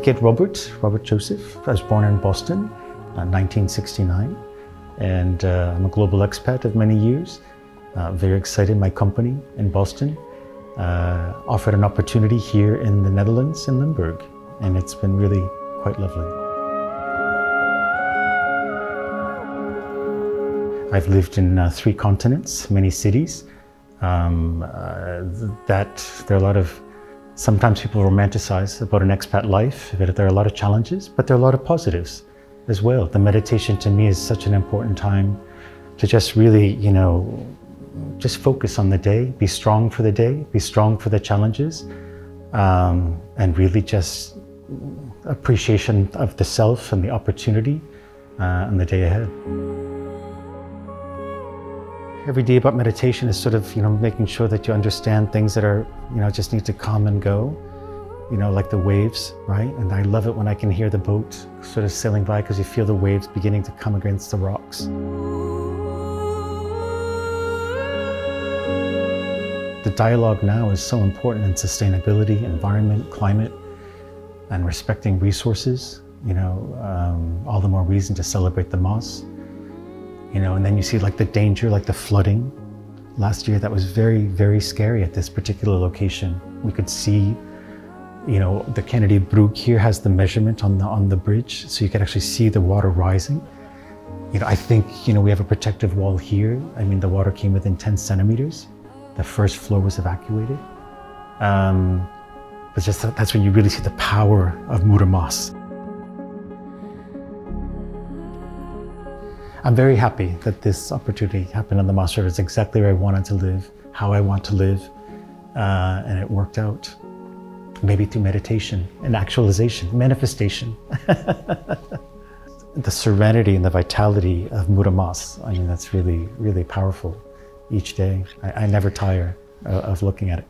kid Robert Joseph. I was born in Boston in 1969, and I'm a global expat of many years. Very excited. My company in Boston offered an opportunity here in the Netherlands, in Limburg, and it's been really quite lovely. I've lived in 3 continents, many cities. There are a lot of, sometimes people romanticize about an expat life, that there are a lot of challenges, but there are a lot of positives as well. The meditation to me is such an important time to just really, you know, just focus on the day, be strong for the day, be strong for the challenges, and really just appreciation of the self and the opportunity and the day ahead. Every day about meditation is sort of, you know, making sure that you understand things that are, you know, just need to come and go, you know, like the waves, right? And I love it when I can hear the boat sort of sailing by because you feel the waves beginning to come against the rocks. The dialogue now is so important in sustainability, environment, climate, and respecting resources, you know, all the more reason to celebrate the Maas. You know, and then you see like the danger, like the flooding. Last year that was very, very scary at this particular location. We could see, you know, the Kennedy Brook here has the measurement on the bridge, so you could actually see the water rising. You know, I think, you know, we have a protective wall here. I mean, the water came within 10 centimeters. The first floor was evacuated. But just that's when you really see the power of Moeder Maas. I'm very happy that this opportunity happened on the Maas River. It's exactly where I wanted to live, how I want to live, and it worked out. Maybe through meditation and actualization, manifestation. The serenity and the vitality of Moeder Maas, I mean, that's really, really powerful each day. I never tire of looking at it.